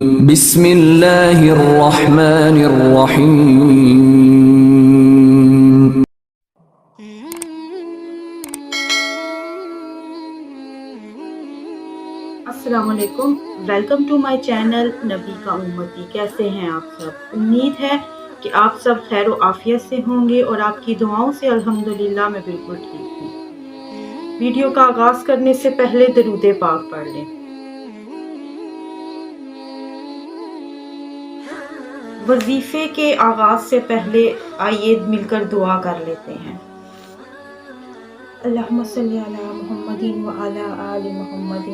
بسم اللہ الرحمن الرحیم۔ السلام علیکم، ویلکم ٹو مائی چینل نبی کا امتی۔ کیسے ہیں آپ سب؟ امید ہے کہ آپ سب خیر و عافیت سے ہوں گے اور آپ کی دعاؤں سے الحمدللہ میں بالکل ٹھیک ہوں۔ ویڈیو کا آغاز کرنے سے پہلے درود پاک پڑھ لیں۔ وظیفے کے آغاز سے پہلے آئیے مل کر دعا کر لیتے ہیں۔ اللہم صلی علی محمد وعلی آل محمد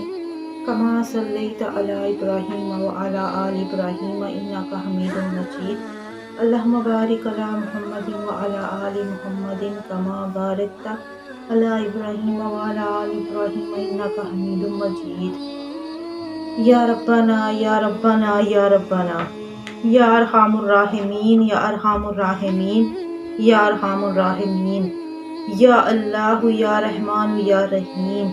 کما صلیت علی ابراہیم وعلی آل ابراہیم انک حمید مجید۔ اللہم بارک علی محمد وعلی آل محمد کما بارکت علی ابراہیم وعلی آل ابراہیم انک حمید مجید۔ یا ربنا یا ربنا یا ربنا، یا ارحم الراحمین یا ارحم الراحمین یا ارحم الراحمین، یا اللہ یا رحمان یا رحیم۔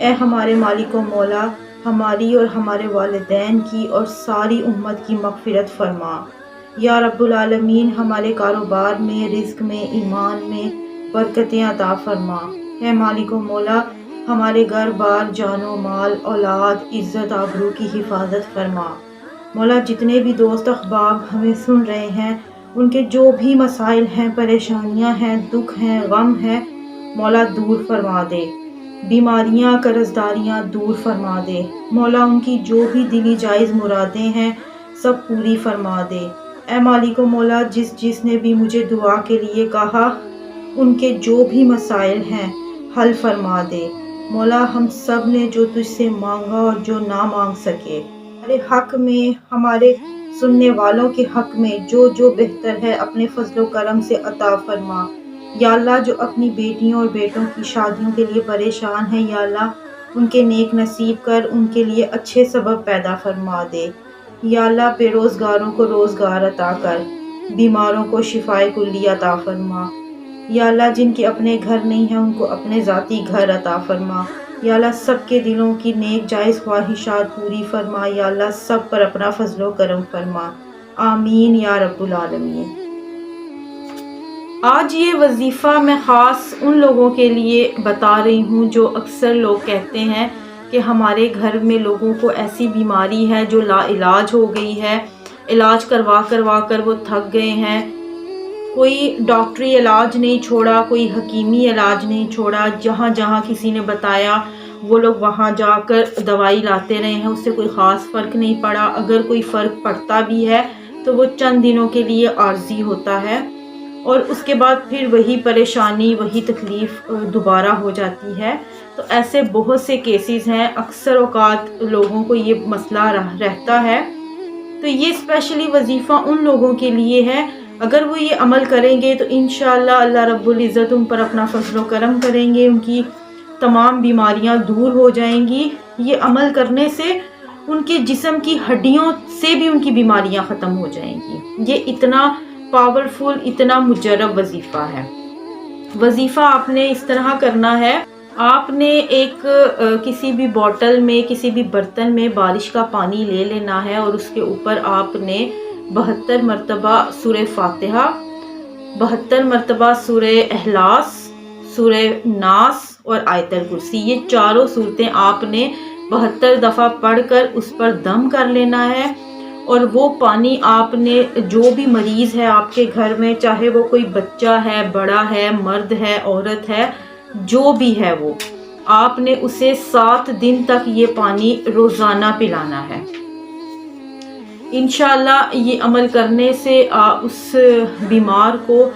اے ہمارے مالک و مولا، ہماری اور ہمارے والدین کی اور ساری امت کی مغفرت فرما۔ یا رب العالمین، ہمارے کاروبار میں، رزق میں، ایمان میں برکتیں عطا فرما۔ اے مالک و مولا، ہمارے گھر بار، جان و مال، اولاد، عزت آبرو کی حفاظت فرما۔ مولا، جتنے بھی دوست احباب ہمیں سن رہے ہیں، ان کے جو بھی مسائل ہیں، پریشانیاں ہیں، دکھ ہیں، غم ہیں، مولا دور فرما دے۔ بیماریاں، قرضداریاں دور فرما دے۔ مولا، ان کی جو بھی دلی جائز مرادیں ہیں سب پوری فرما دے۔ اے مالک و مولا، جس نے بھی مجھے دعا کے لیے کہا، ان کے جو بھی مسائل ہیں حل فرما دے۔ مولا، ہم سب نے جو تجھ سے مانگا اور جو نہ مانگ سکے، ہمارے حق میں، ہمارے سننے والوں کے حق میں جو بہتر ہے اپنے فضل و کرم سے عطا فرما۔ یا اللہ، جو اپنی بیٹیوں اور بیٹوں کی شادیوں کے لیے پریشان ہیں، یا اللہ ان کے نیک نصیب کر، ان کے لیے اچھے سبب پیدا فرما دے۔ یا اللہ، بے روزگاروں کو روزگار عطا کر، بیماروں کو شفائے کلی عطا فرما۔ یا اللہ، جن کے اپنے گھر نہیں ہیں ان کو اپنے ذاتی گھر عطا فرما۔ یا اللہ، سب کے دلوں کی نیک جائز خواہشات پوری فرما۔ یا اللہ، سب پر اپنا فضل و کرم فرما۔ آمین یا رب العالمین۔ آج یہ وظیفہ میں خاص ان لوگوں کے لیے بتا رہی ہوں جو اکثر لوگ کہتے ہیں کہ ہمارے گھر میں لوگوں کو ایسی بیماری ہے جو لا علاج ہو گئی ہے، علاج کروا کر وہ تھک گئے ہیں، کوئی ڈاکٹری علاج نہیں چھوڑا، کوئی حکیمی علاج نہیں چھوڑا، جہاں کسی نے بتایا وہ لوگ وہاں جا کر دوائی لاتے رہے ہیں، اس سے کوئی خاص فرق نہیں پڑا۔ اگر کوئی فرق پڑتا بھی ہے تو وہ چند دنوں کے لیے عارضی ہوتا ہے اور اس کے بعد پھر وہی پریشانی، وہی تکلیف دوبارہ ہو جاتی ہے۔ تو ایسے بہت سے کیسز ہیں، اکثر اوقات لوگوں کو یہ مسئلہ رہتا ہے۔ تو یہ اسپیشلی وظیفہ ان لوگوں کے لیے ہے، اگر وہ یہ عمل کریں گے تو انشاءاللہ اللہ رب العزت ان پر اپنا فضل و کرم کریں گے، ان کی تمام بیماریاں دور ہو جائیں گی۔ یہ عمل کرنے سے ان کے جسم کی ہڈیوں سے بھی ان کی بیماریاں ختم ہو جائیں گی۔ یہ اتنا پاورفل، اتنا مجرب وظیفہ ہے۔ وظیفہ آپ نے اس طرح کرنا ہے، آپ نے ایک کسی بھی بوتل میں، کسی بھی برتن میں بارش کا پانی لے لینا ہے اور اس کے اوپر آپ نے 72 مرتبہ سورہ فاتحہ، 72 مرتبہ سورہ اخلاص، سورہ ناس اور آیت الکرسی، یہ چاروں صورتیں آپ نے 72 دفعہ پڑھ کر اس پر دم کر لینا ہے۔ اور وہ پانی آپ نے، جو بھی مریض ہے آپ کے گھر میں، چاہے وہ کوئی بچہ ہے، بڑا ہے، مرد ہے، عورت ہے، جو بھی ہے، وہ آپ نے اسے 7 دن تک یہ پانی روزانہ پلانا ہے۔ انشاءاللہ یہ عمل کرنے سے اس بیمار کو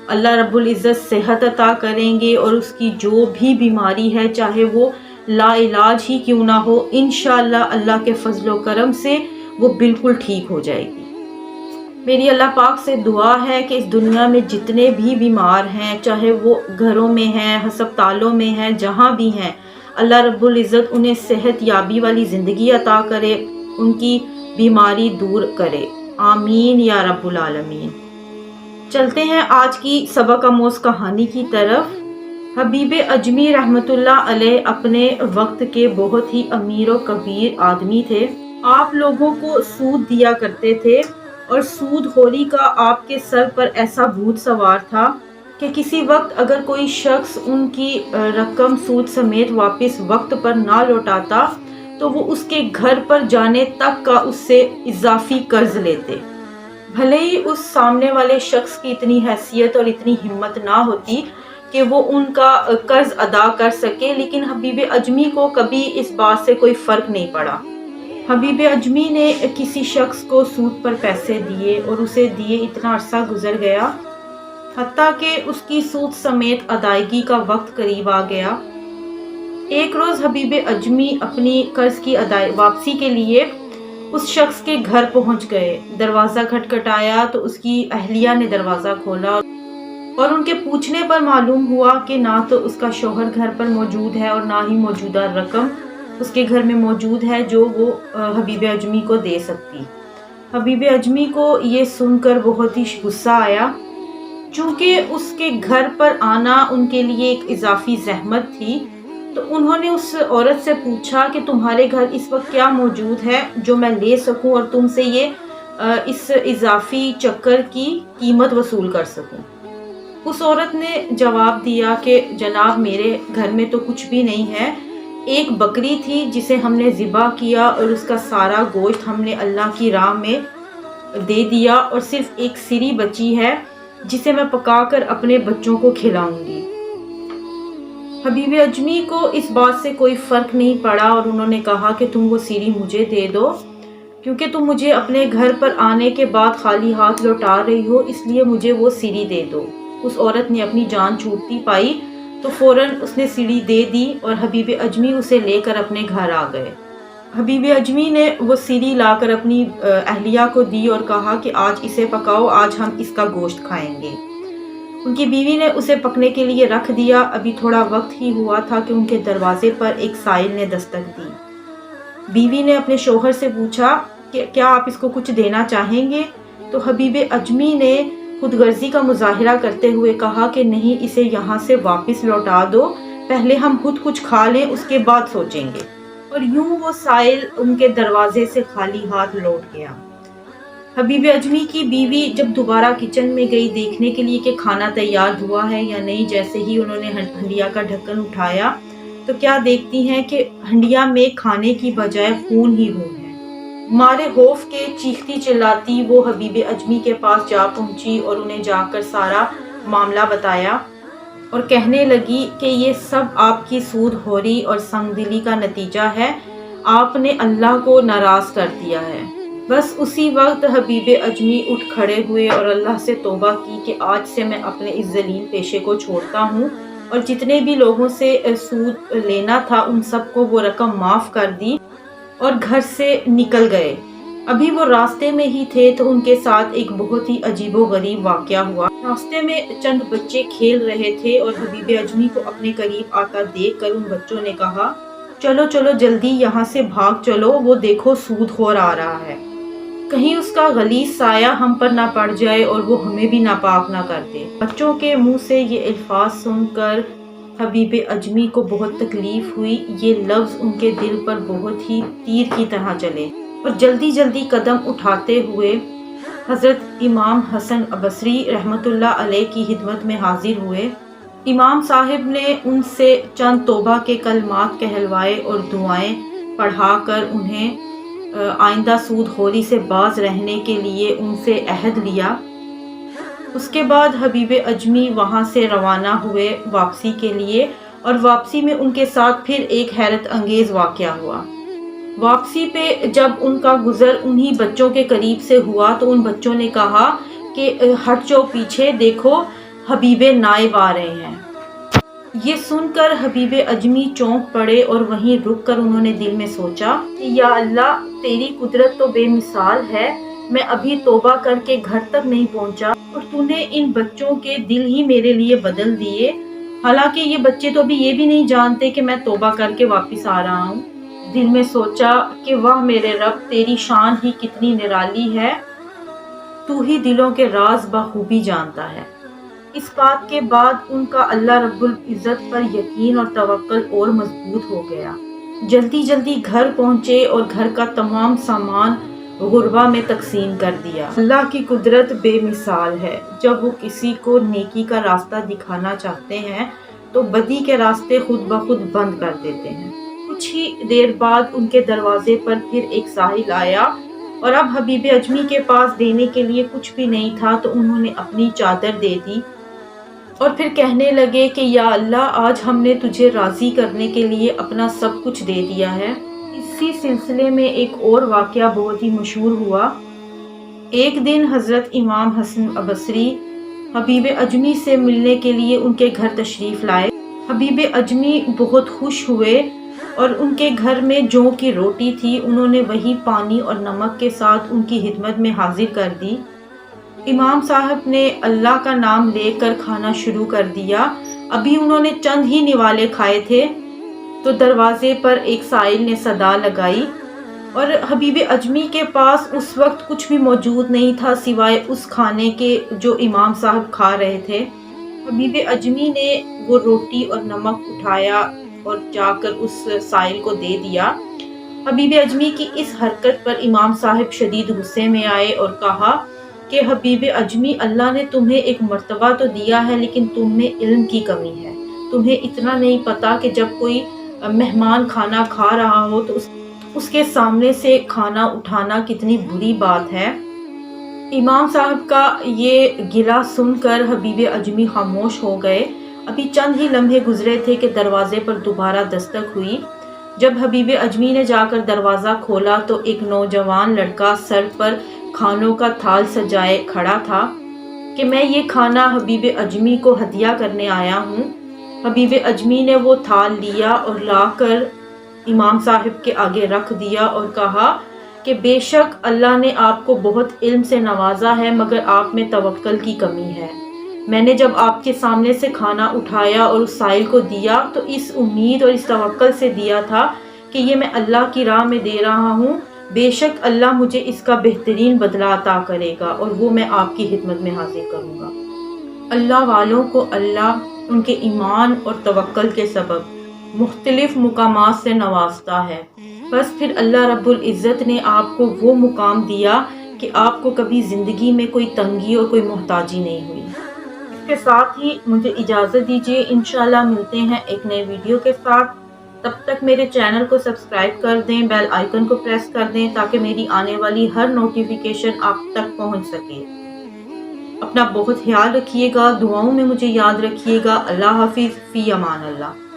اللہ رب العزت صحت عطا کریں گے، اور اس کی جو بھی بیماری ہے، چاہے وہ لا علاج ہی کیوں نہ ہو، انشاءاللہ اللہ کے فضل و کرم سے وہ بالکل ٹھیک ہو جائے گی۔ میری اللہ پاک سے دعا ہے کہ اس دنیا میں جتنے بھی بیمار ہیں، چاہے وہ گھروں میں ہیں، ہسپتالوں میں ہیں، جہاں بھی ہیں، اللہ رب العزت انہیں صحت یابی والی زندگی عطا کرے، ان کی بیماری دور کرے۔ آمین یا رب العالمین۔ چلتے ہیں آج کی سبق آموز کہانی کی طرف۔ حبیب اجمی رحمۃ اللہ علیہ اپنے وقت کے بہت ہی امیر و کبیر آدمی تھے۔ آپ لوگوں کو سود دیا کرتے تھے اور سود خوری کا آپ کے سر پر ایسا بھوت سوار تھا کہ کسی وقت اگر کوئی شخص ان کی رقم سود سمیت واپس وقت پر نہ لوٹاتا تو وہ اس کے گھر پر جانے تک کا اس سے اضافی قرض لیتے۔ بھلے ہی اس سامنے والے شخص کی اتنی حیثیت اور اتنی ہمت نہ ہوتی کہ وہ ان کا قرض ادا کر سکے، لیکن حبیب اجمی کو کبھی اس بات سے کوئی فرق نہیں پڑا۔ حبیب اجمی نے کسی شخص کو سود پر پیسے دیے اور اسے دیے اتنا عرصہ گزر گیا حتیٰ کہ اس کی سود سمیت ادائیگی کا وقت قریب آ گیا۔ ایک روز حبیب اجمی اپنی قرض کی واپسی کے لیے اس شخص کے گھر پہنچ گئے۔ دروازہ کھٹکھٹایا تو اس کی اہلیہ نے دروازہ کھولا اور ان کے پوچھنے پر معلوم ہوا کہ نہ تو اس کا شوہر گھر پر موجود ہے اور نہ ہی موجودہ رقم اس کے گھر میں موجود ہے جو وہ حبیب اجمی کو دے سکتی۔ حبیب اجمی کو یہ سن کر بہت ہی غصہ آیا، چونکہ اس کے گھر پر آنا ان کے لیے ایک اضافی زحمت تھی، تو انہوں نے اس عورت سے پوچھا کہ تمہارے گھر اس وقت کیا موجود ہے جو میں لے سکوں اور تم سے یہ اس اضافی چکر کی قیمت وصول کر سکوں۔ اس عورت نے جواب دیا کہ جناب میرے گھر میں تو کچھ بھی نہیں ہے، ایک بکری تھی جسے ہم نے ذبح کیا اور اس کا سارا گوشت ہم نے اللہ کی راہ میں دے دیا اور صرف ایک سری بچی ہے جسے میں پکا کر اپنے بچوں کو کھلاؤں گی۔ حبیب اجمی کو اس بات سے کوئی فرق نہیں پڑا اور انہوں نے کہا کہ تم وہ سیڑھی مجھے دے دو، کیونکہ تم مجھے اپنے گھر پر آنے کے بعد خالی ہاتھ لوٹا رہی ہو، اس لیے مجھے وہ سیڑھی دے دو۔ اس عورت نے اپنی جان چھوٹتی پائی تو فوراً اس نے سیڑھی دے دی اور حبیب اجمی اسے لے کر اپنے گھر آ گئے۔ حبیب اجمی نے وہ سیڑھی لا کر اپنی اہلیہ کو دی اور کہا کہ آج اسے پکاؤ، آج ہم اس کا گوشت کھائیں گے۔ ان کی بیوی نے اسے پکنے کے لیے رکھ دیا۔ ابھی تھوڑا وقت ہی ہوا تھا کہ ان کے دروازے پر ایک سائل نے دستک دی۔ بیوی نے اپنے شوہر سے پوچھا کہ کیا آپ اس کو کچھ دینا چاہیں گے؟ تو حبیب اجمی نے خود غرضی کا مظاہرہ کرتے ہوئے کہا کہ نہیں، اسے یہاں سے واپس لوٹا دو، پہلے ہم خود کچھ کھا لیں، اس کے بعد سوچیں گے۔ اور یوں وہ سائل ان کے دروازے سے خالی ہاتھ لوٹ گیا۔ حبیب اجمی کی بیوی جب دوبارہ کچن میں گئی دیکھنے کے لیے کہ کھانا تیار ہوا ہے یا نہیں، جیسے ہی انہوں نے ہنڈیا کا ڈھکن اٹھایا تو کیا دیکھتی ہیں کہ ہنڈیا میں کھانے کی بجائے خون ہی خون ہے۔ مارے خوف کے چیختی چلاتی وہ حبیب اجمی کے پاس جا پہنچی اور انہیں جا کر سارا معاملہ بتایا اور کہنے لگی کہ یہ سب آپ کی سود خوری اور سنگ دلی کا نتیجہ ہے، آپ نے اللہ کو ناراض کر دیا ہے۔ بس اسی وقت حبیب اجمی اٹھ کھڑے ہوئے اور اللہ سے توبہ کی کہ آج سے میں اپنے اس ذلیل پیشے کو چھوڑتا ہوں، اور جتنے بھی لوگوں سے سود لینا تھا ان سب کو وہ رقم معاف کر دی اور گھر سے نکل گئے۔ ابھی وہ راستے میں ہی تھے تو ان کے ساتھ ایک بہت ہی عجیب و غریب واقعہ ہوا۔ راستے میں چند بچے کھیل رہے تھے اور حبیب اجمی کو اپنے قریب آتا دیکھ کر ان بچوں نے کہا چلو چلو جلدی یہاں سے بھاگ چلو، وہ دیکھو سود خور آ رہا ہے، کہیں اس کا غلیظ سایہ ہم پر نہ پڑ جائے اور وہ ہمیں بھی ناپاک نہ کر دے۔ بچوں کے منہ سے یہ الفاظ سن کر حبیب اجمی کو بہت تکلیف ہوئی۔ یہ لفظ ان کے دل پر بہت ہی تیر کی طرح چلے اور جلدی جلدی قدم اٹھاتے ہوئے حضرت امام حسن بصری رحمۃ اللہ علیہ کی خدمت میں حاضر ہوئے۔ امام صاحب نے ان سے چند توبہ کے کلمات کہلوائے اور دعائیں پڑھا کر انہیں آئندہ سود خوری سے باز رہنے کے لیے ان سے عہد لیا۔ اس کے بعد حبیب اجمی وہاں سے روانہ ہوئے واپسی کے لیے، اور واپسی میں ان کے ساتھ پھر ایک حیرت انگیز واقعہ ہوا۔ واپسی پہ جب ان کا گزر انہی بچوں کے قریب سے ہوا تو ان بچوں نے کہا کہ ہٹ جاؤ پیچھے، دیکھو حبیب نائب آ رہے ہیں۔ یہ سن کر حبیب اجمی چونک پڑے اور وہیں رک کر انہوں نے دل میں سوچا کہ یا اللہ، تیری قدرت تو بے مثال ہے، میں ابھی توبہ کر کے گھر تک نہیں پہنچا اور تو نے ان بچوں کے دل ہی میرے لیے بدل دیے، حالانکہ یہ بچے تو ابھی یہ بھی نہیں جانتے کہ میں توبہ کر کے واپس آ رہا ہوں۔ دل میں سوچا کہ واہ میرے رب، تیری شان ہی کتنی نرالی ہے، تو ہی دلوں کے راز بخوبی جانتا ہے۔ اس بات کے بعد ان کا اللہ رب العزت پر یقین اور توکل اور مضبوط ہو گیا۔ جلدی جلدی گھر پہنچے اور گھر کا تمام سامان غربا میں تقسیم کر دیا۔ اللہ کی قدرت بے مثال ہے۔ جب وہ کسی کو نیکی کا راستہ دکھانا چاہتے ہیں تو بدی کے راستے خود بخود بند کر دیتے ہیں۔ کچھ ہی دیر بعد ان کے دروازے پر پھر ایک سائل آیا اور اب حبیب اجمی کے پاس دینے کے لیے کچھ بھی نہیں تھا تو انہوں نے اپنی چادر دے دی اور پھر کہنے لگے کہ یا اللہ، آج ہم نے تجھے راضی کرنے کے لیے اپنا سب کچھ دے دیا ہے۔ اسی سلسلے میں ایک اور واقعہ بہت ہی مشہور ہوا۔ ایک دن حضرت امام حسن بصری حبیب اجمی سے ملنے کے لیے ان کے گھر تشریف لائے۔ حبیب اجمی بہت خوش ہوئے اور ان کے گھر میں جو کی روٹی تھی انہوں نے وہی پانی اور نمک کے ساتھ ان کی خدمت میں حاضر کر دی۔ امام صاحب نے اللہ کا نام لے کر کھانا شروع کر دیا۔ ابھی انہوں نے چند ہی نوالے کھائے تھے تو دروازے پر ایک سائل نے صدا لگائی اور حبیب اجمی کے پاس اس وقت کچھ بھی موجود نہیں تھا سوائے اس کھانے کے جو امام صاحب کھا رہے تھے۔ حبیب اجمی نے وہ روٹی اور نمک اٹھایا اور جا کر اس سائل کو دے دیا۔ حبیب اجمی کی اس حرکت پر امام صاحب شدید غصے میں آئے اور کہا کہ حبیب اجمی، اللہ نے تمہیں ایک مرتبہ تو دیا ہے لیکن تم میں علم کی کمی ہے۔ تمہیں اتنا نہیں پتا کہ جب کوئی مہمان کھانا کھا رہا ہو تو اس کے سامنے سے کھانا اٹھانا کتنی بری بات ہے۔ امام صاحب کا یہ گلہ سن کر حبیب اجمی خاموش ہو گئے۔ ابھی چند ہی لمحے گزرے تھے کہ دروازے پر دوبارہ دستک ہوئی۔ جب حبیب اجمی نے جا کر دروازہ کھولا تو ایک نوجوان لڑکا سر پر کھانوں کا تھال سجائے کھڑا تھا کہ میں یہ کھانا حبیب اجمی کو ہدیہ کرنے آیا ہوں۔ حبیب اجمی نے وہ تھال لیا اور لا کر امام صاحب کے آگے رکھ دیا اور کہا کہ بے شک اللہ نے آپ کو بہت علم سے نوازا ہے مگر آپ میں توکل کی کمی ہے۔ میں نے جب آپ کے سامنے سے کھانا اٹھایا اور اس سائل کو دیا تو اس امید اور اس توکل سے دیا تھا کہ یہ میں اللہ کی راہ میں دے رہا ہوں، بے شک اللہ مجھے اس کا بہترین بدلہ عطا کرے گا اور وہ میں آپ کی خدمت میں حاضر کروں گا۔ اللہ والوں کو اللہ ان کے ایمان اور توکل کے سبب مختلف مقامات سے نوازتا ہے، بس پھر اللہ رب العزت نے آپ کو وہ مقام دیا کہ آپ کو کبھی زندگی میں کوئی تنگی اور کوئی محتاجی نہیں ہوئی۔ اس کے ساتھ ہی مجھے اجازت دیجیے، انشاءاللہ ملتے ہیں ایک نئے ویڈیو کے ساتھ۔ تب تک میرے چینل کو سبسکرائب کر دیں، بیل آئیکن کو پریس کر دیں تاکہ میری آنے والی ہر نوٹیفیکیشن آپ تک پہنچ سکے۔ اپنا بہت خیال رکھیے گا، دعاؤں میں مجھے یاد رکھیے گا۔ اللہ حافظ، فی امان اللہ۔